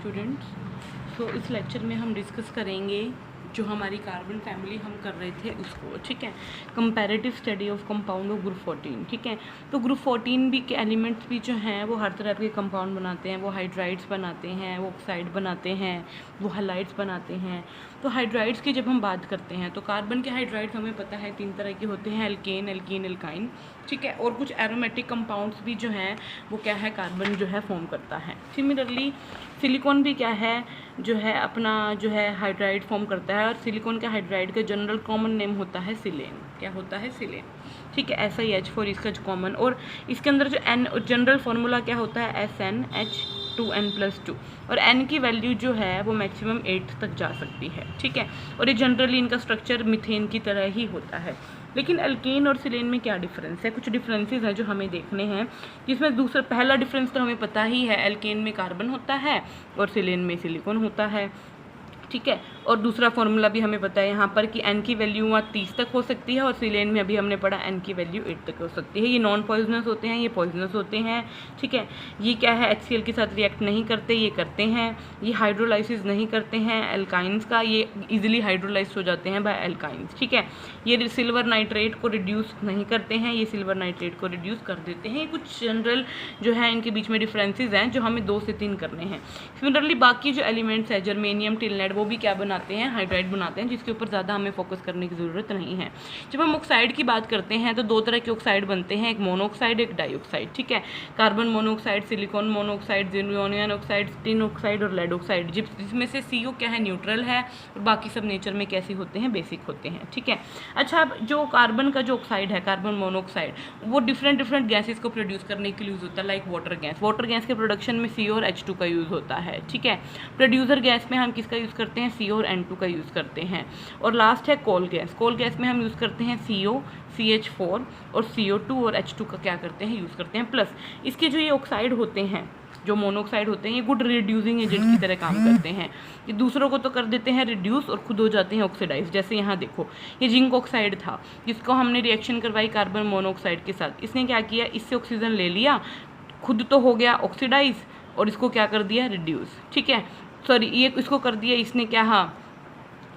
Students. सो इस lecture में हम डिस्कस करेंगे जो हमारी कार्बन फैमिली हम कर रहे थे उसको, ठीक है। Comparative study of compound of group 14, ठीक है। तो ग्रुप 14 भी के एलिमेंट्स भी जो हैं वो हर तरह के कंपाउंड बनाते हैं। वो हाइड्राइड्स बनाते हैं, वो ऑक्साइड बनाते हैं, वो हैलाइड्स बनाते हैं। तो हाइड्राइड्स की जब हम बात करते हैं तो कार्बन के हाइड्राइड्स हमें पता है 3 तरह के होते हैं, एल्केन, एल्कीन, एल्काइन, ठीक है। और कुछ एरोमेटिक कंपाउंड्स भी जो हैं वो क्या है, कार्बन जो है फॉर्म करता है। सिमिलरली सिलिकॉन भी क्या है, जो है अपना जो है हाइड्राइड फॉर्म करता है। और सिलिकॉन के हाइड्राइड का जनरल कॉमन नेम होता है सिलेन। क्या होता है? सिलेन, ठीक है। SiH4 इसका जो कॉमन, और इसके अंदर जो N जनरल फार्मूला क्या होता है, SnH2n+2। और N की वैल्यू जो है वो मैक्सिमम 8 तक जा सकती है, ठीक है। और ये जनरली इनका स्ट्रक्चर मीथेन की तरह ही होता है। लेकिन एल्केन और सिलेन में क्या डिफरेंस है? कुछ डिफरेंसेस हैं जो हमें देखने हैं, जिसमें दूसरा पहला डिफरेंस तो हमें पता ही है, एल्केन में कार्बन होता है और सिलेन में सिलिकॉन होता है, ठीक है। और दूसरा फॉर्मूला भी हमें पता है यहाँ पर कि N की वैल्यू 30 तक हो सकती है और सिलेन में अभी हमने पढ़ा N की वैल्यू 8 तक हो सकती है। ये नॉन पॉइजनस होते हैं, ये पॉइजनस होते हैं, ठीक है। ये क्या है, HCl के साथ रिएक्ट नहीं करते, ये करते हैं। ये हाइड्रोलाइसिस नहीं करते हैं एल्काइंस का, ये इजीली हाइड्रोलाइज हो जाते हैं बाय एल्काइंस, ठीक है। ये सिल्वर नाइट्रेट को रिड्यूस नहीं करते हैं, ये सिल्वर नाइट्रेट को रिड्यूस कर देते हैं। ये कुछ जनरल जो है इनके बीच में डिफरेंसेस हैं जो हमें 2 से 3 करने हैं। सिमिलरली बाकी जो एलिमेंट्स है, जर्मेनियम, टिलनेट, वो भी क्या बनाते हैं, हाइड्राइड बनाते हैं, जिसके ऊपर ज़्यादा हमें फोकस करने की ज़रूरत नहीं है। जब हम ऑक्साइड की बात करते हैं तो 2 तरह के ऑक्साइड बनते हैं, एक मोनोऑक्साइड, एक डाइऑक्साइड, ठीक है। Carbon monoxide, silicon monoxide, zirconium oxide, tin oxide और लेड ऑक्साइड, जिसमें से CO क्या है, न्यूट्रल है, और बाकी सब नेचर में कैसे होते हैं, बेसिक होते हैं, ठीक है। अच्छा, अब जो कार्बन का जो ऑक्साइड है, कार्बन मोनोऑक्साइड, वो डिफरेंट गैसेस को प्रोड्यूस करने के लिए यूज़ होता है, like water gas. Water gas के प्रोडक्शन में CO और H2 का यूज़ होता है, ठीक है। प्रोड्यूसर गैस में हम किसका यूज़ करते हैं, CO और N2 का यूज़ करते हैं। और लास्ट है कोल गैस। कोल गैस में हम यूज़ करते हैं CO, CH4 और CO2 और H2 का क्या करते हैं, यूज़ करते हैं। प्लस इसके जो ये ऑक्साइड होते हैं, जो मोनोऑक्साइड होते हैं, ये गुड रिड्यूसिंग एजेंट की तरह काम करते हैं। ये दूसरों को तो कर देते हैं रिड्यूस और खुद हो जाते हैं ऑक्सीडाइज। जैसे यहाँ देखो, ये जिंक ऑक्साइड था जिसको हमने रिएक्शन करवाई कार्बन मोनोऑक्साइड के साथ। इसने क्या किया, इससे ऑक्सीजन ले लिया, खुद तो हो गया ऑक्सीडाइज और इसको क्या कर दिया, रिड्यूस, ठीक है। सॉरी, ये इसको कर दिया इसने क्या, हाँ,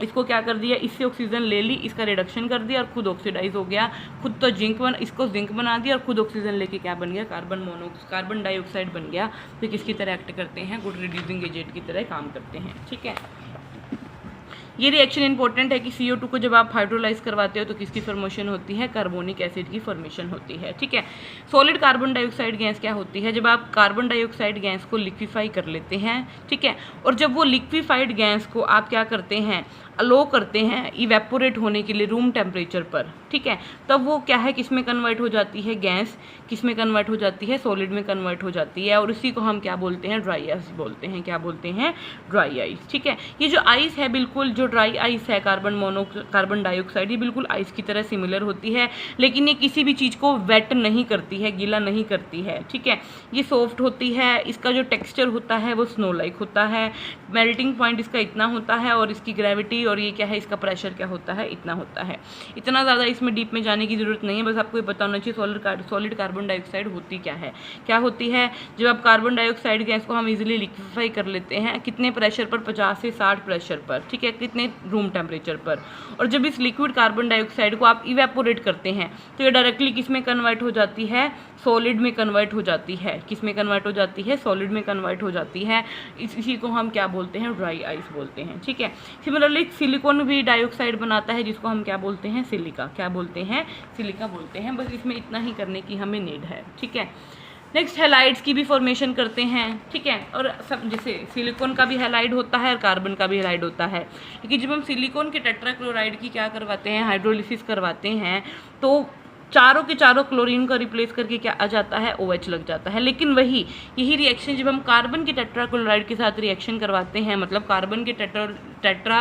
इसको क्या कर दिया, इससे ऑक्सीजन ले ली, इसका रिडक्शन कर दिया और खुद ऑक्सीडाइज हो गया। खुद तो इसको जिंक बना दिया और खुद ऑक्सीजन लेके क्या बन गया, कार्बन डाइऑक्साइड बन गया। तो किसकी तरह एक्ट करते हैं, गुड रिड्यूसिंग एजेंट की तरह काम करते हैं, ठीक है। ये रिएक्शन इंपॉर्टेंट है कि CO2 को जब आप हाइड्रोलाइज करवाते हो तो किसकी फॉर्मेशन होती है, कार्बोनिक एसिड की फॉर्मेशन होती है, ठीक है। सॉलिड कार्बन डाइऑक्साइड गैस क्या होती है, जब आप कार्बन डाइऑक्साइड गैस को लिक्विफाई कर लेते हैं, ठीक है। और जब वो लिक्विफाइड गैस को आप क्या करते हैं, अलो करते हैं इवेपोरेट होने के लिए रूम टेम्परेचर पर, ठीक है, तब वो क्या है, किस में कन्वर्ट हो जाती है, गैस किस में कन्वर्ट हो जाती है, सॉलिड में कन्वर्ट हो जाती है। और इसी को हम क्या बोलते हैं, ड्राई आइस बोलते हैं। क्या बोलते हैं, ड्राई आइस, ठीक है। ये जो आइस है, बिल्कुल जो ड्राई आइस है कार्बन डाइऑक्साइड, ये बिल्कुल आइस की तरह सिमिलर होती है, लेकिन ये किसी भी चीज़ को वेट नहीं करती है, गीला नहीं करती है, ठीक है। ये सॉफ्ट होती है, इसका जो टेक्सचर होता है वो स्नो लाइक होता है, मेल्टिंग पॉइंट इसका इतना होता है, और इसकी ग्रेविटी और ये क्या है, इसका प्रेशर क्या होता है, इतना होता है। इतना ज़्यादा इसमें डीप में जाने की ज़रूरत नहीं है, बस आपको ये पता होना चाहिए सॉलिड कार्बन डाइऑक्साइड होती क्या है। क्या होती है, जब आप कार्बन डाइऑक्साइड गैस को हम इजीली लिक्विफाई कर लेते हैं, कितने प्रेशर पर, 50 से 60 प्रेशर पर, ठीक है, कितने रूम टेम्परेचर पर। और जब इस लिक्विड कार्बन डाइऑक्साइड को आप इवेपोरेट करते हैं तो ये डायरेक्टली किस में कन्वर्ट हो जाती है, सॉलिड में कन्वर्ट हो जाती है। किस में कन्वर्ट हो जाती है, सॉलिड में कन्वर्ट हो जाती है। इसी को हम क्या बोलते हैं, ड्राई आइस बोलते हैं, ठीक है। सिमिलरली सिलिकॉन भी डाइऑक्साइड बनाता है, जिसको हम क्या बोलते हैं, सिलिका। क्या बोलते हैं, सिलिका बोलते हैं। बस इसमें इतना ही करने की हमें नीड है, ठीक है। नेक्स्ट हैलाइड्स की भी फॉर्मेशन करते हैं, ठीक है। और सब जैसे सिलिकॉन का भी हैलाइड होता है और कार्बन का भी हैलाइड होता है, लेकिन जब हम सिलिकॉन के टेट्राक्लोराइड की क्या करवाते हैं, हाइड्रोलिसिस करवाते हैं, तो चारों के चारों क्लोरीन का रिप्लेस करके क्या आ जाता है, OH लग जाता है। लेकिन यही रिएक्शन जब हम कार्बन के टेट्राक्लोराइड के साथ रिएक्शन करवाते हैं, मतलब कार्बन के टेट्रा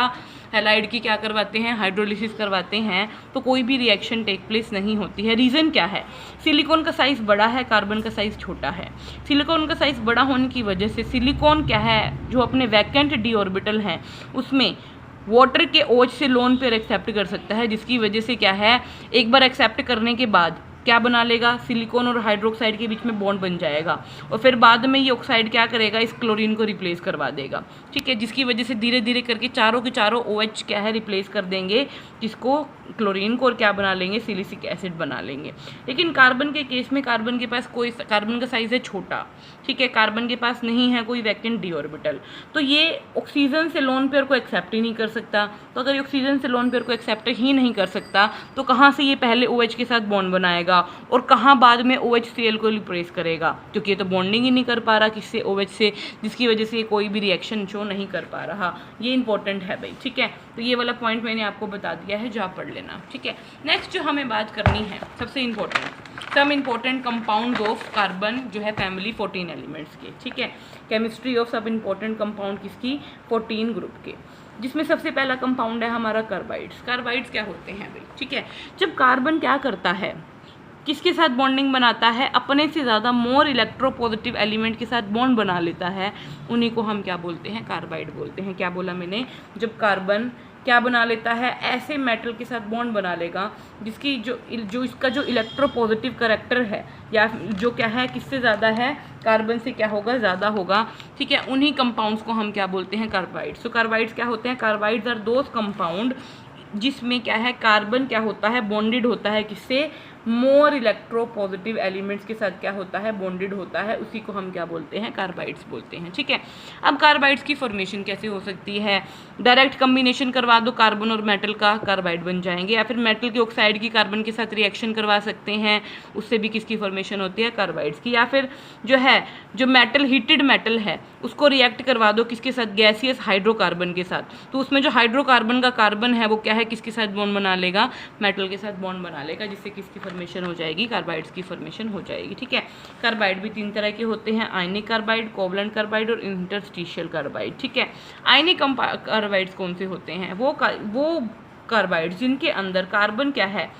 हैलाइड की क्या करवाते हैं, हाइड्रोलिसिस करवाते हैं, तो कोई भी रिएक्शन टेक प्लेस नहीं होती है। रीज़न क्या है, सिलिकॉन का साइज़ बड़ा है, कार्बन का साइज़ छोटा है। सिलिकॉन का साइज़ बड़ा होने की वजह से सिलिकॉन क्या है, जो अपने वैकेंट डी ऑर्बिटल हैं उसमें वाटर के OH से लोन पेयर एक्सेप्ट कर सकता है, जिसकी वजह से क्या है, एक बार एक्सेप्ट करने के बाद क्या बना लेगा, सिलिकॉन और हाइड्रोक्साइड के बीच में बॉन्ड बन जाएगा और फिर बाद में ये ऑक्साइड क्या करेगा, इस क्लोरीन को रिप्लेस करवा देगा, ठीक है, जिसकी वजह से धीरे धीरे करके चारों के चारों OH क्या है रिप्लेस कर देंगे, जिसको क्लोरीन को, और क्या बना लेंगे, सिलिसिक एसिड बना लेंगे। लेकिन कार्बन के केस में कार्बन के पास कोई, कार्बन का साइज है छोटा, ठीक है, कार्बन के पास नहीं है कोई वैकेंट डी ऑर्बिटल, तो ये ऑक्सीजन से लोन पेयर को एक्सेप्ट ही नहीं कर सकता। तो अगर ऑक्सीजन से लोन पेयर को एक्सेप्ट ही नहीं कर सकता तो कहाँ से ये पहले OH के साथ बॉन्ड बनाएगा और कहाँ बाद में OHCl को रिप्लेस करेगा, क्योंकि ये तो बॉन्डिंग ही नहीं कर पा रहा किससे, OH से, जिसकी वजह से ये कोई भी रिएक्शन शो नहीं कर पा रहा। ये इंपॉर्टेंट है भाई, ठीक है। तो ये वाला पॉइंट मैंने आपको बता दिया है, जो आप पढ़ लेना, ठीक है। नेक्स्ट जो हमें बात करनी है सबसे important, some important compound of carbon, जो है फैमिली 14 एलिमेंट्स के, ठीक है। केमिस्ट्री ऑफ सब इंपॉर्टेंट कंपाउंड किसकी, 14 ग्रुप के, जिसमें सबसे पहला कंपाउंड है हमारा कार्बाइड्स। कार्बाइड्स क्या होते हैं भाई, ठीक है। जब कार्बन क्या करता है, किसके साथ बॉन्डिंग बनाता है, अपने से ज़्यादा मोर इलेक्ट्रोपॉजिटिव एलिमेंट के साथ बॉन्ड बना लेता है, उन्हीं को हम क्या बोलते हैं, कार्बाइड बोलते हैं। क्या बोला मैंने, जब कार्बन क्या बना लेता है, ऐसे मेटल के साथ बॉन्ड बना लेगा जिसकी जो इसका जो इलेक्ट्रोपॉजिटिव करेक्टर है, या जो क्या है, किससे ज़्यादा है, कार्बन से क्या होगा, ज़्यादा होगा, ठीक है। उन्हीं कंपाउंड्स को हम क्या बोलते हैं, कार्बाइड्स। तो कार्बाइड्स क्या होते हैं, कार्बाइड्स आर दोज कंपाउंड जिसमें क्या है, कार्बन क्या होता है, बॉन्डेड होता है किससे, मोर इलेक्ट्रोपॉजिटिव एलिमेंट्स के साथ क्या होता है, बॉन्डेड होता है, उसी को हम क्या बोलते हैं, कार्बाइड्स बोलते हैं, ठीक है। अब कार्बाइड्स की फॉर्मेशन कैसे हो सकती है, डायरेक्ट कम्बिनेशन करवा दो कार्बन और मेटल का, कार्बाइड बन जाएंगे, या फिर मेटल की ऑक्साइड की कार्बन के साथ रिएक्शन करवा सकते हैं, उससे भी किसकी फॉर्मेशन होती है, कार्बाइड्स की। या फिर जो है, जो मेटल हीटेड मेटल है उसको रिएक्ट करवा दो किसके साथ, गैसियस हाइड्रोकार्बन के साथ, तो उसमें जो हाइड्रोकार्बन का कार्बन है वो क्या है, किसके साथ बॉन्ड बना लेगा, मेटल के साथ बॉन्ड बना लेगा, जिससे किसकी फॉर्मेशन हो जाएगी, कार्बाइड्स की फॉर्मेशन हो जाएगी, ठीक है। कार्बाइड भी 3 तरह के होते हैं, आयनिक कार्बाइड, कोवलेंट कार्बाइड और इंटरस्टिशियल कार्बाइड, ठीक है। आयनिक कार्बाइड्स कौन से होते हैं, वो कार्बाइड्स जिनके अंदर कार्बन क्या है,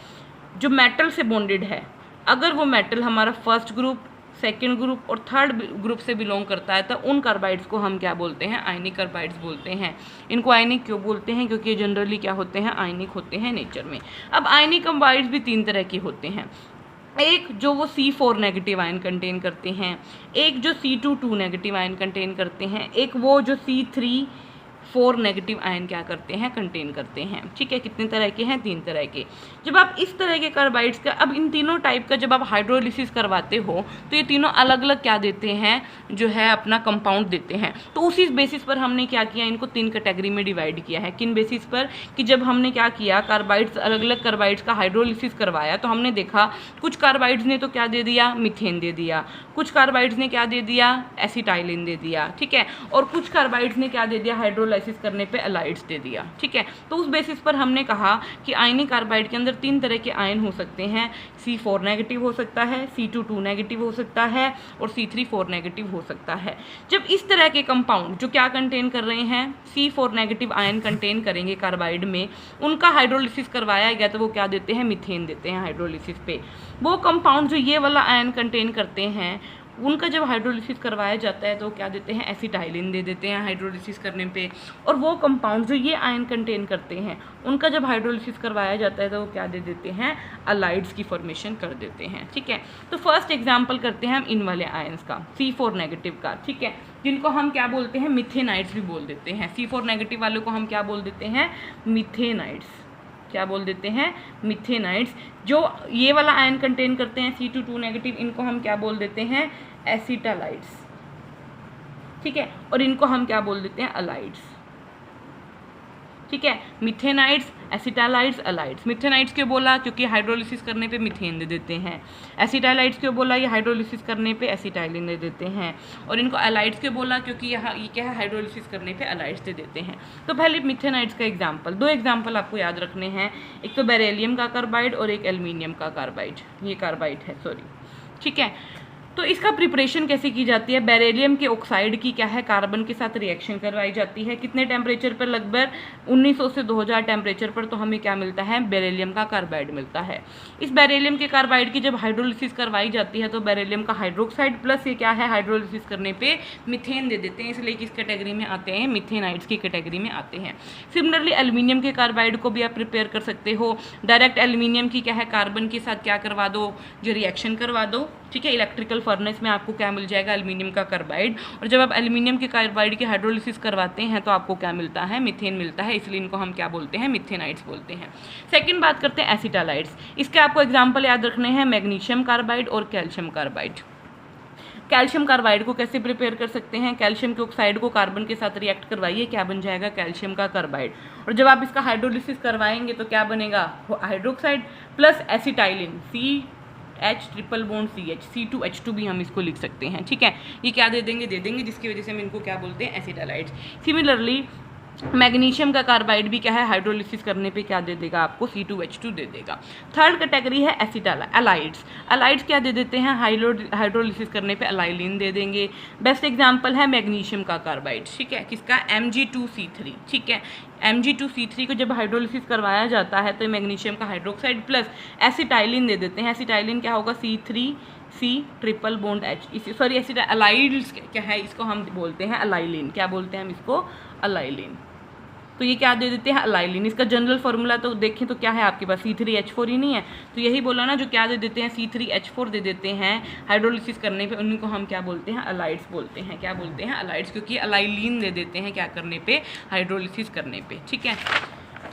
जो मेटल से बॉन्डेड है, अगर वो मेटल हमारा फर्स्ट ग्रुप, सेकेंड ग्रुप और थर्ड ग्रुप से बिलोंग करता है, तो उन कार्बाइड्स को हम क्या बोलते हैं, आयनिक कार्बाइड्स बोलते हैं। इनको आयनिक क्यों बोलते हैं, क्योंकि ये जनरली क्या होते हैं, आयनिक होते हैं नेचर में। अब आयनिक कार्बाइड्स भी 3 तरह के होते हैं, एक जो वो C4 नेगेटिव आयन कंटेन करते हैं, एक जो C2 नेगेटिव आयन कंटेन करते हैं, एक वो जो C3 नेगेटिव आयन क्या करते हैं, कंटेन करते हैं, ठीक है। कितने तरह के हैं, 3 तरह के। जब आप इस तरह के कार्बाइड्स का, अब इन तीनों टाइप का जब आप हाइड्रोलिसिस करवाते हो तो ये तीनों अलग अलग क्या देते हैं, जो है अपना कंपाउंड देते हैं। तो उसी बेसिस पर हमने क्या किया, इनको 3 कैटेगरी में डिवाइड किया है। किन बेसिस पर, कि जब हमने क्या किया, कार्बाइड्स, अलग अलग कार्बाइड्स का हाइड्रोलिसिस करवाया तो हमने देखा कुछ कार्बाइड्स ने तो क्या दे दिया, मीथेन दे दिया, कुछ कार्बाइड्स ने क्या दे दिया, एसिटाइलिन दे दिया, ठीक है, और कुछ कार्बाइड्स ने क्या दे दिया, हाइड्रोलाइसिस करने पे अलाइड्स दे दिया, ठीक है। तो उस बेसिस पर हमने कहा कि आयनिक कार्बाइड के अंदर 3 तरह के आयन हो सकते हैं, C4 नेगेटिव हो सकता है, C2 नेगेटिव हो सकता है और C3 नेगेटिव हो सकता है। जब इस तरह के कंपाउंड जो क्या कंटेन कर रहे हैं, C4 नेगेटिव आयन कंटेन करेंगे कार्बाइड में, उनका हाइड्रोलिसिस करवाया गया तो वो क्या देते हैं, मीथेन देते हैं हाइड्रोलिसिस पे। वो कंपाउंड जो ये वाला आयन कंटेन करते हैं, उनका जब हाइड्रोलिसिस करवाया जाता है तो क्या देते हैं, एसिटाइलिन दे देते हैं हाइड्रोलिसिस करने पे। और वो कंपाउंड जो ये आयन कंटेन करते हैं, उनका जब हाइड्रोलिसिस करवाया जाता है तो वो क्या दे देते हैं, अलाइड्स की फॉर्मेशन कर देते हैं, ठीक है। तो फर्स्ट एग्जांपल करते हैं हम इन वाले आयंस का, C4 नेगेटिव का, ठीक है, जिनको हम क्या बोलते हैं, मिथेनाइड्स भी बोल देते हैं। C4 नेगेटिव वालों को हम क्या बोल देते हैं, मिथेनाइड्स। क्या बोल देते हैं, मिथेनाइड्स। जो ये वाला आयन कंटेन करते हैं C2 नेगेटिव, इनको हम क्या बोल देते हैं, एसिटालाइड्स, ठीक है, और इनको हम क्या बोल देते हैं, अलाइड्स, ठीक है। मिथेनाइड्स, एसिटालाइड्स, अलाइड्स। मिथेनाइड्स क्यों बोला, क्योंकि हाइड्रोलिसिस करने पे मिथेन दे देते हैं। एसिटालाइड्स क्यों बोला, ये हाइड्रोलिसिस करने पे एसिटाइलिन दे देते हैं। और इनको अलाइड्स क्यों बोला, क्योंकि यहाँ ये क्या है, हाइड्रोलिसिस करने पे अलाइड्स दे देते हैं। तो पहले मिथेनाइड्स का एग्जाम्पल, 2 एग्जाम्पल आपको याद रखने हैं, एक तो बेरिलियम का कार्बाइड और एक एल्यूमिनियम का कार्बाइड, ये कार्बाइड है, सॉरी, ठीक है। तो इसका प्रिपरेशन कैसे की जाती है? बेरिलियम के ऑक्साइड की क्या है, कार्बन के साथ रिएक्शन करवाई जाती है। कितने टेम्परेचर पर? लगभग 1900 से 2000 टेम्परेचर पर। तो हमें क्या मिलता है? बेरिलियम का कार्बाइड मिलता है। इस बेरिलियम के कार्बाइड की जब हाइड्रोलिसिस करवाई जाती है तो बेरिलियम का हाइड्रोक्साइड प्लस ये क्या है, हाइड्रोलिसिस करने पे मीथेन दे देते हैं, इसलिए किस कैटेगरी में आते हैं? मीथेनाइड्स की कैटेगरी में आते हैं। सिमिलरली एल्यूमिनियम के कार्बाइड को भी आप प्रिपेयर कर सकते हो। डायरेक्ट एल्यूमिनियम की क्या है, कार्बन के साथ क्या करवा दो, जो रिएक्शन करवा दो, ठीक है। इलेक्ट्रिकल फर्नेस में आपको क्या मिल जाएगा? एल्यूमिनियम का कार्बाइड। और जब आप एल्यूमिनियम के कार्बाइड की हाइड्रोलिसिस करवाते हैं तो आपको क्या मिलता है? मीथेन मिलता है, इसलिए इनको हम क्या बोलते हैं? मीथेनाइड्स बोलते हैं। सेकंड बात करते हैं एसिटालाइड्स। इसके आपको एग्जांपल याद रखने हैं, मैग्नीशियम कार्बाइड और कैल्शियम कार्बाइड। कैल्शियम कार्बाइड को कैसे प्रिपेयर कर सकते हैं? कैल्शियम के ऑक्साइड को कार्बन के साथ रिएक्ट करवाइए, क्या बन जाएगा? कैल्शियम का कार्बाइड। और जब आप इसका हाइड्रोलिसिस करवाएंगे तो क्या बनेगा? Hydroxide plus acetylene, CH triple bond CH, C2H2 भी हम इसको लिख सकते हैं, ठीक है। ये क्या दे देंगे? जिसकी वजह से हम इनको क्या बोलते हैं? एसिटालाइड्स। सिमिलरली मैग्नीशियम का कार्बाइड भी क्या है, हाइड्रोलिसिस करने पे क्या दे देगा आपको? C2H2 दे देगा। थर्ड कैटेगरी है एलाइड्स। एलाइड्स क्या दे देते हैं? हाइड्रोलिसिस करने पे अलाइलिन दे देंगे। बेस्ट एग्जांपल है मैग्नीशियम का कार्बाइड, ठीक है, किसका? Mg2C3, ठीक है। Mg2C3 को जब हाइड्रोलिसिस करवाया जाता है तो मैग्नीशियम का हाइड्रोक्साइड प्लस एसिटाइलिन दे देते हैं। एसिटाइलिन क्या होगा? C3C triple bond H, sorry halides क्या है, इसको हम बोलते हैं अलाइलिन। क्या बोलते हैं हम इसको? अलाइलिन। तो ये क्या दे देते हैं? अलाइलिन। इसका जनरल फार्मूला तो देखें तो क्या है आपके पास? C3H4 ही नहीं है, तो यही बोला ना, जो क्या दे देते हैं? C3H4 दे देते हैं हाइड्रोलिसिस करने पे, उन्हीं को हम क्या बोलते हैं? अलाइड्स बोलते हैं। क्या बोलते हैं? अलाइड्स, क्योंकि अलाइलिन दे देते हैं क्या करने पे? हाइड्रोलिसिस करने पे, ठीक है।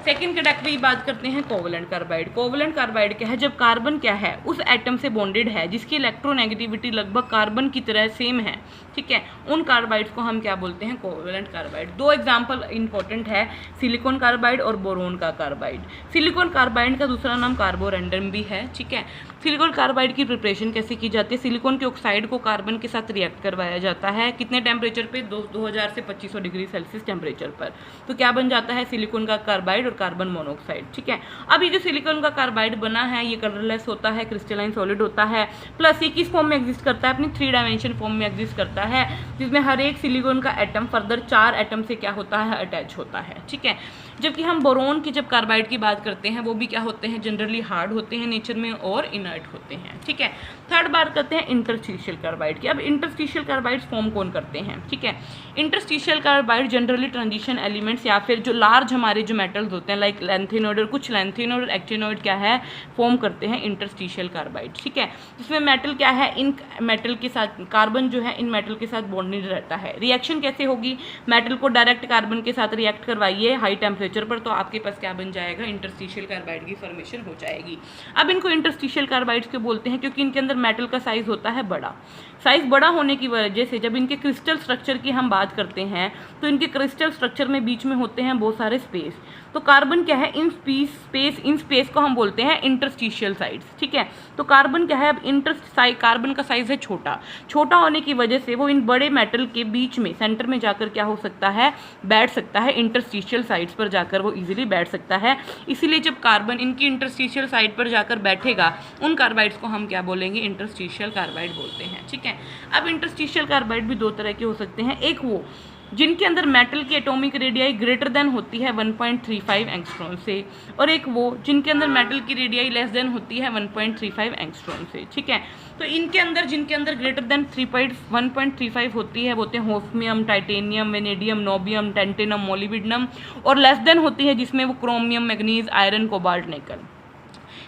सेकेंड कैटेगरी बात करते हैं कोवलेंट कार्बाइड। कोवलेंट कार्बाइड क्या है? जब कार्बन क्या है, उस एटम से बॉन्डेड है जिसकी इलेक्ट्रोनेगेटिविटी लगभग कार्बन की तरह सेम है, ठीक है, उन कार्बाइड्स को हम क्या बोलते हैं? Covalent carbide. दो एग्जांपल इंपॉर्टेंट है, सिलिकॉन कार्बाइड और बोरोन का कार्बाइड। सिलिकॉन कार्बाइड का दूसरा नाम कार्बोरेंडम भी है, ठीक है। सिलिकॉन कार्बाइड की प्रिपरेशन कैसे की जाती है? सिलिकॉन के ऑक्साइड को कार्बन के साथ रिएक्ट करवाया जाता है। कितने टेम्परेचर पे? 2000 से 2500 डिग्री सेल्सियस टेम्परेचर पर। तो क्या बन जाता है? सिलिकॉन का कार्बाइड और कार्बन मोनोऑक्साइड, ठीक है। अब ये जो सिलिकॉन का कार्बाइड बना है ये कलरलेस होता है, क्रिस्टलाइन सॉलिड होता है, प्लस ये किस फॉर्म में एग्जिस्ट करता है? अपनी 3 डायमेंशन फॉर्म में एग्जिस्ट करता है, जिसमें हर एक सिलिकॉन का एटम फर्दर 4 एटम से क्या होता है? अटैच होता है, ठीक है। जबकि हम बोरोन की जब कार्बाइड की बात करते हैं वो भी क्या होते हैं? जनरली हार्ड होते हैं नेचर में और इनर्ट होते हैं, ठीक है। थर्ड बात करते हैं इंटरस्टिशियल कार्बाइड की। अब इंटरस्टिशियल कार्बाइड फॉर्म कौन करते हैं, ठीक है। Interstitial carbide generally transition elements या फिर जो लार्ज हमारे जो मेटल्स होते हैं लाइक लैंथेनॉइड और कुछ लैंथेनॉइड और एक्टिनॉइड क्या है? फॉर्म करते हैं इंटरस्टिशियल कार्बाइड, ठीक है। जिसमें मेटल क्या है? इन मेटल के साथ कार्बन जो है इन मेटल के साथ बॉन्डेड रहता है। रिएक्शन कैसे होगी? मेटल को डायरेक्ट कार्बन के साथ रिएक्ट करवाइए हाई टेम्परेचर पर, तो आपके पास क्या बन जाएगा? इंटरस्टिशियल कार्बाइड की फॉर्मेशन हो जाएगी। अब इनको इंटरस्टिशियल कार्बाइड्स क्यों बोलते हैं? क्योंकि इनके अंदर मेटल का साइज होता है बड़ा। साइज बड़ा होने की वजह से जब इनके क्रिस्टल स्ट्रक्चर की हम बात करते हैं तो इनके क्रिस्टल स्ट्रक्चर में बीच में होते हैं बहुत सारे स्पेस। तो कार्बन क्या है? इन स्पेस को हम बोलते हैं इंटरस्टिशियल साइड्स, ठीक है। तो कार्बन क्या है? अब कार्बन का साइज है छोटा होने की वजह से वो इन बड़े मेटल के बीच में सेंटर में जाकर क्या हो सकता है? बैठ सकता है। इंटरस्टिशियल साइड्स पर जाकर वो इजीली बैठ सकता है। इसीलिए जब कार्बन इनकी इंटरस्टिशियल साइड पर जाकर बैठेगा उन कार्बाइड्स को हम क्या बोलेंगे? इंटरस्टिशियल कार्बाइड बोलते हैं, ठीक है। अब इंटरस्टिशियल कार्बाइड भी 2 तरह के हो सकते हैं। एक वो जिनके अंदर मेटल की एटॉमिक रेडियाई ग्रेटर देन होती है 1.35 एंगस्ट्रॉम से, और एक वो जिनके अंदर मेटल की रेडियाई लेस देन होती है 1.35 एंगस्ट्रॉम से, ठीक है। तो इनके अंदर जिनके अंदर ग्रेटर देन 1.35 होती है वो होते हैं होस्मियम, टाइटेनियम, वेनेडियम, नोबियम, टेंटेनम, मोलिब्डेनम, और लेस देन होती है जिसमें वो क्रोमियम, मैग्नीज, आयरन, कोबाल्ट, निकल।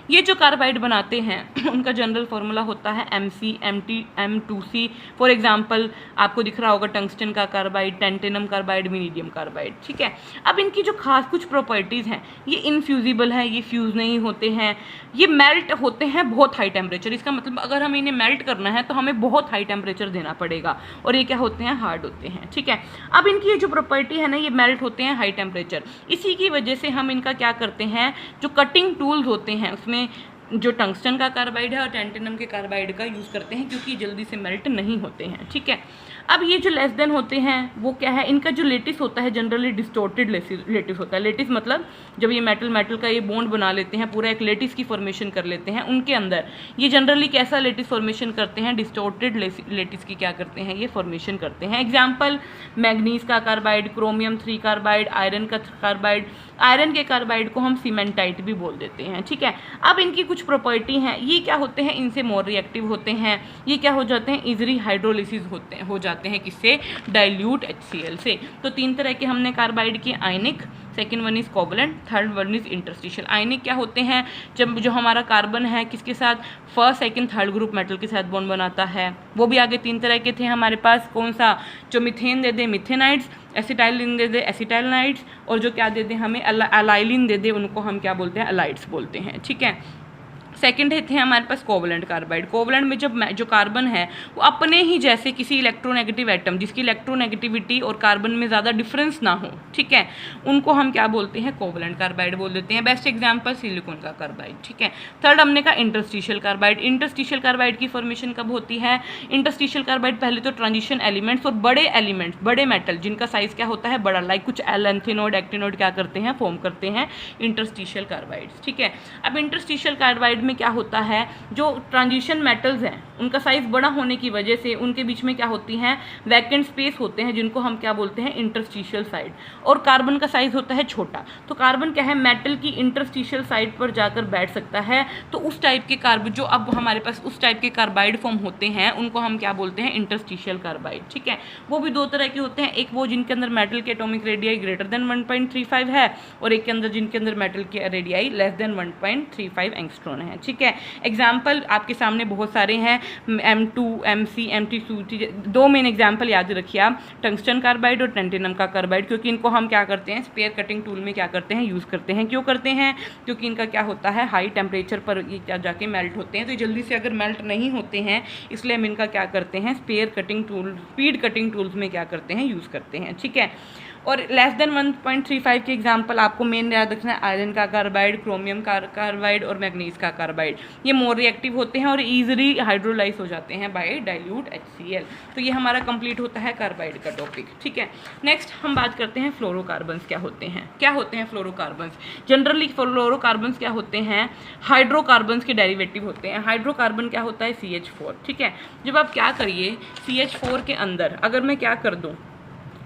ये जो कार्बाइड बनाते हैं उनका जनरल फार्मूला होता है MC, MT, M2C। For example आपको दिख रहा होगा टंगस्टन का कार्बाइड, टेंटेनम कार्बाइड, वेनेडियम कार्बाइड, ठीक है। अब इनकी जो खास कुछ प्रॉपर्टीज़ हैं, ये इनफ्यूजिबल है, ये फ्यूज़ नहीं होते हैं, ये मेल्ट होते हैं बहुत हाई टेम्परेचर। इसका मतलब अगर हमें इन्हें मेल्ट करना है तो हमें बहुत हाई टेम्परेचर देना पड़ेगा, और ये क्या होते हैं? हार्ड होते हैं, ठीक है। अब इनकी ये जो प्रॉपर्टी है ना, ये मेल्ट होते हैं हाई टेम्परेचर। इसी की वजह से हम इनका क्या करते हैं? जो कटिंग टूल्स होते हैं उसमें जो टंगस्टन का कार्बाइड है और टेंटेनम के कार्बाइड का यूज़ करते हैं, क्योंकि जल्दी से मेल्ट नहीं होते हैं, ठीक है। अब ये जो लेस देन होते हैं वो क्या है, इनका जो लेटिस होता है जनरली डिस्टोर्टेड लेटिस होता है। लेटिस मतलब जब ये मेटल का ये बॉन्ड बना लेते हैं, पूरा एक लेटिस की फॉर्मेशन कर लेते हैं, उनके अंदर ये जनरली कैसा लेटिस फॉर्मेशन करते हैं, डिस्टोर्टेड लेटिस की क्या करते हैं, ये फॉर्मेशन करते हैं। एग्जाम्पल मैग्नीज का कार्बाइड, क्रोमियम 3 कार्बाइड, आयरन का कार्बाइड। आयरन के कार्बाइड को हम सीमेंटाइट भी बोल देते हैं, ठीक है। अब इनकी कुछ प्रॉपर्टी हैं, ये क्या होते हैं, इनसे मोर रिएक्टिव होते हैं, ये क्या हो जाते हैं, इजीली हाइड्रोलिसिस हो जाते हैं किससे, डाइल्यूट HCl से। तो 3 तरह के हमने कार्बाइड किए, ionic, second one is covalent, third one is interstitial. Ionic क्या होते हैं, जब जो हमारा कार्बन है किसके साथ, first second third group metal के साथ बॉन्ड बनाता है। वो भी आगे 3 तरह के थे हमारे पास, कौन सा, जो मिथेन दे दे मिथेनाइड्स, एसिटाइलिन दे दे एसिटाइलनाइड्स, और जो क्या दे दे हमें अलाइलिन दे दे, उनको हम क्या बोलते हैं, अलाइड्स बोलते हैं, ठीक है। सेकेंड थे हमारे पास कोवलेंट कार्बाइड। कोवलेंट में जब जो कार्बन है वो अपने ही जैसे किसी इलेक्ट्रोनेगेटिव एटम जिसकी इलेक्ट्रोनेगेटिविटी और कार्बन में ज़्यादा डिफरेंस ना हो, ठीक है, उनको हम क्या बोलते हैं, कोवलेंट कार्बाइड बोल देते हैं। बेस्ट एग्जांपल सिलिकॉन का कार्बाइड, ठीक है। थर्ड हमने कहा इंटरस्टिशियल कार्बाइड। इंटरस्टिशियल कार्बाइड की फॉर्मेशन कब होती है, इंटरस्टिशियल कार्बाइड पहले तो ट्रांजिशन एलिमेंट्स और बड़े एलिमेंट्स, बड़े मेटल जिनका साइज क्या होता है, बड़ा, लाइक कुछ एलेंथिनोड एक्टिनोड क्या करते हैं, फॉर्म करते हैं इंटरस्टिशियल कार्बाइड्स, ठीक है। अब इंटरस्टिशियल कार्बाइड में क्या होता है, जो ट्रांजिशन मेटल्स हैं उनका साइज बड़ा होने की वजह से उनके बीच में क्या होती हैं, वैकेंट स्पेस होते हैं, जिनको हम क्या बोलते हैं, इंटरस्टिशियल साइड। और कार्बन का साइज होता है छोटा, तो कार्बन क्या है, मेटल की इंटरस्टिशियल साइड पर जाकर बैठ सकता है। तो उस टाइप के कार्बन, जो अब हमारे पास उस टाइप के कार्बाइड फॉर्म होते हैं, उनको हम क्या बोलते हैं, इंटरस्टिशियल कार्बाइड, ठीक है। वो भी 2 तरह के होते हैं, एक वो जिनके अंदर मेटल के एटॉमिक रेडियाई ग्रेटर देन 1.35 है, और एक के अंदर जिनके अंदर मेटल के रेडियाई लेस देन 1.35 एंगस्ट्रॉन है, ठीक है। एग्जाम्पल आपके सामने बहुत सारे हैं, M2, MC, MT2, 2 main example याद रखिए आप, टंगस्टन कार्बाइड और टेंटिनम का कार्बाइड, क्योंकि इनको हम क्या करते हैं, स्पेयर कटिंग टूल में क्या करते हैं, यूज़ करते हैं। क्यों करते हैं, क्योंकि इनका क्या होता है, हाई टेम्परेचर पर ये क्या जाके मेल्ट होते हैं, तो जल्दी से अगर मेल्ट नहीं होते हैं, इसलिए हम इनका क्या करते हैं, spare cutting tool, speed cutting tools में क्या करते हैं, यूज़ करते हैं, ठीक है। और लेस देन 1.35 के एग्जाम्पल आपको मेन याद रखना है, आयरन का कार्बाइड, क्रोमियम का कार्बाइड और मैग्नीज का कार्बाइड। ये मोर रिएक्टिव होते हैं और ईजिली हाइड्रोलाइज हो जाते हैं बाय डाइल्यूट HCl। तो ये हमारा कंप्लीट होता है कार्बाइड का टॉपिक, ठीक है। नेक्स्ट हम बात करते हैं फ्लोरोकार्बन्स क्या होते हैं। क्या होते हैं फ्लोरोकार्बन्स, जनरली फ्लोरोकार्बन्स क्या होते हैं, हाइड्रोकार्बन्स के डेरिवेटिव होते हैं। हाइड्रोकार्बन क्या होता है, CH4, ठीक है। जब आप क्या करिए, CH4 के अंदर अगर मैं क्या कर दूँ,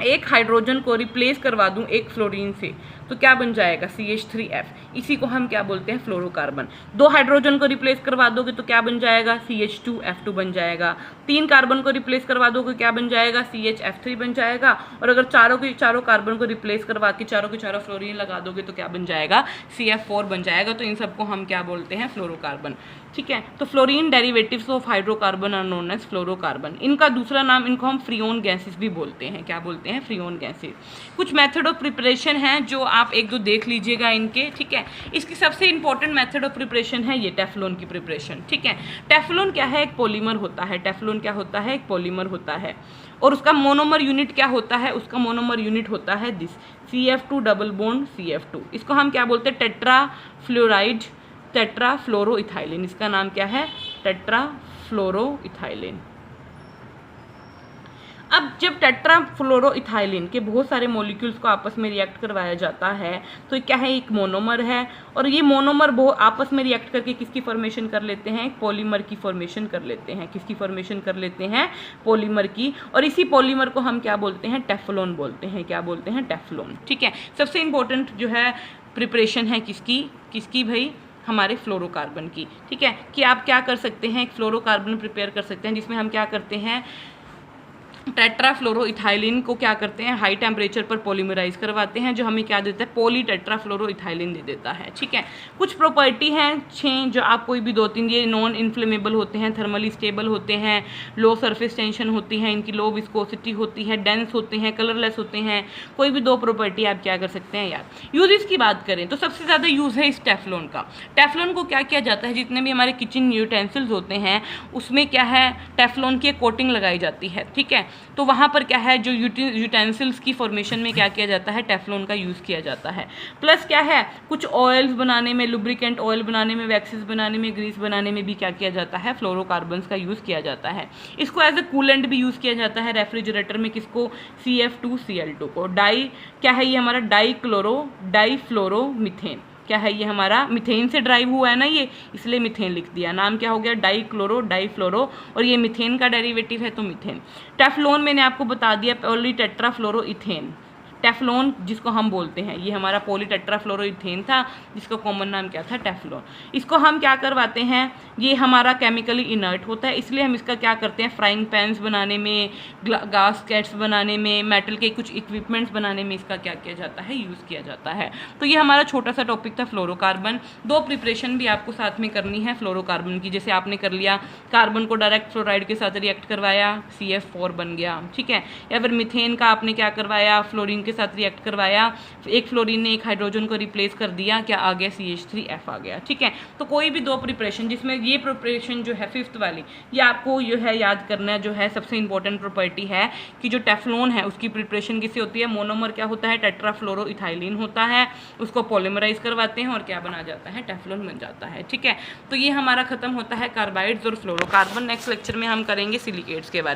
एक हाइड्रोजन को रिप्लेस करवा दूं एक फ्लोरीन से, तो क्या बन जाएगा, CH3F। इसी को हम क्या बोलते हैं, फ्लोरोकार्बन। 2 हाइड्रोजन को रिप्लेस करवा दोगे तो क्या बन जाएगा, CH2F2 बन जाएगा। 3 कार्बन को रिप्लेस करवा दोगे क्या बन जाएगा, CHF3 बन जाएगा। और अगर चारों कार्बन को रिप्लेस करवा के चारों फ्लोरीन लगा दोगे तो क्या बन जाएगा, CF4 बन जाएगा। तो इन सबको हम क्या बोलते हैं, फ्लोरोकार्बन, ठीक है। तो fluorine derivatives of hydrocarbon are known as fluorocarbon. इनका दूसरा नाम, इनको हम फ्रीओन गैसेस भी बोलते हैं। क्या बोलते हैं, फ्रीओन गैसेस। कुछ मेथड ऑफ प्रिपरेशन है जो आप 1-2 देख लीजिएगा इनके, ठीक है। इसकी सबसे इंपॉर्टेंट मेथड ऑफ प्रिपरेशन है ये टेफ्लॉन की प्रिपरेशन, ठीक है। टेफ्लॉन क्या है, एक पॉलीमर होता है। टेफ्लॉन क्या होता है, एक पॉलीमर होता है। और उसका मोनोमर यूनिट क्या होता है, उसका मोनोमर यूनिट होता है this, CF2 double bond CF2। इसको हम क्या बोलते हैं, टेट्राफ्लोराइड, टेट्राफ्लोरोइथाइलिन। इसका नाम क्या है, टेट्राफ्लोरोइथाइलिन। अब जब टेट्राफ्लोरोइथाइलिन के बहुत सारे मॉलिक्यूल्स को आपस में रिएक्ट करवाया जाता है तो क्या है, एक मोनोमर है। और ये मोनोमर आपस में रिएक्ट करके किसकी फॉर्मेशन कर लेते हैं, एक पॉलीमर की फॉर्मेशन कर लेते हैं। किसकी फॉर्मेशन कर लेते हैं, पॉलीमर की। और इसी पॉलीमर को हम क्या बोलते हैं, टेफ्लॉन बोलते हैं। क्या बोलते हैं, टेफ्लॉन, ठीक है। सबसे इंपॉर्टेंट जो है प्रिपरेशन है किसकी भाई, हमारे फ्लोरोकार्बन की, ठीक है। कि आप क्या कर सकते हैं, एक फ्लोरोकार्बन प्रिपेयर कर सकते हैं जिसमें हम क्या करते हैं, टेट्राफ्लोरोइथाइलिन को क्या करते हैं, हाई टेम्परेचर पर पॉलीमराइज करवाते हैं, जो हमें क्या देता है, पॉली टेट्राफ्लोरोइथाइलिन दे देता है, ठीक है। कुछ प्रॉपर्टी हैं 6 जो आप कोई भी 2-3, ये नॉन इन्फ्लेमेबल होते हैं, थर्मली स्टेबल होते हैं, लो सरफेस टेंशन होती है, इनकी लो विस्कोसिटी होती है, डेंस होते हैं, कलरलेस होते हैं। कोई भी 2 प्रॉपर्टी आप क्या कर सकते हैं यार। यूजेस की बात करें तो सबसे ज़्यादा यूज़ है इस टेफ्लॉन का। टेफ्लॉन को क्या किया जाता है, जितने भी हमारे किचन यूटेंसिल्स होते हैं उसमें क्या है, टेफ्लॉन की कोटिंग लगाई जाती है, ठीक है। तो वहाँ पर क्या है, जो यूटेंसिल्स की फॉर्मेशन में क्या किया जाता है, टेफ्लॉन का यूज़ किया जाता है। प्लस क्या है, कुछ ऑयल्स बनाने में, लुब्रिकेंट ऑयल बनाने में, वैक्सेस बनाने में, ग्रीस बनाने में भी क्या किया जाता है, फ्लोरोकार्बन्स का यूज़ किया जाता है। इसको एज ए कूलेंट भी यूज़ किया जाता है रेफ्रिजरेटर में, किसको, CF2Cl2 को। डाई क्या है, ये हमारा डाईफ्लोरोमीथेन, क्या है ये हमारा मीथेन से ड्राइव हुआ है ना ये, इसलिए मीथेन लिख दिया, नाम क्या हो गया, डाईफ्लोरो, और ये मीथेन का डेरिवेटिव है तो मीथेन। टेफ्लॉन मैंने आपको बता दिया, पॉलीटेट्राफ्लोरोइथेन, टेफ्लॉन जिसको हम बोलते हैं, ये हमारा पॉलीटेट्राफ्लोरोइथेन था, जिसका कॉमन नाम क्या था, टेफ्लॉन। इसको हम क्या करवाते हैं, ये हमारा केमिकली इनर्ट होता है, इसलिए हम इसका क्या करते हैं, फ्राइंग पैन्स बनाने में, गास्केट्स बनाने में, मेटल के कुछ इक्विपमेंट्स बनाने में इसका क्या किया जाता है, यूज़ किया जाता है। तो ये हमारा छोटा सा टॉपिक था फ्लोरोकार्बन। 2 प्रिपरेशन भी आपको साथ में करनी है फ्लोरोकार्बन की, जैसे आपने कर लिया, कार्बन को डायरेक्ट फ्लोराइड के साथ रिएक्ट करवाया, CF4 बन गया, ठीक है, या फिर मीथेन का आपने क्या करवाया, फ्लोरीन के साथ रिएक्ट करवाया, एक फ्लोरीन ने एक हाइड्रोजन को रिप्लेस कर दिया, क्या आ गया, CH3F आ गया, ठीक है। तो कोई भी 2 प्रिपरेशन, जिसमें ये प्रिपरेशन जो है 5th वाली, ये आपको जो है याद करना है, जो है सबसे इंपॉर्टेंट प्रॉपर्टी है कि जो टेफ्लॉन है उसकी प्रिपरेशन किससे होती है, मोनोमर क्या होता है, टेट्राफ्लोरोइथाइलिन होता है, उसको पॉलीमराइज करवाते हैं और क्या बना जाता है, टेफ्लॉन बन जाता है, ठीक है। तो ये हमारा खत्म होता है कार्बाइड्स और फ्लोरोकार्बन। नेक्स्ट लेक्चर में हम करेंगे सिलिकेट्स के बारे में।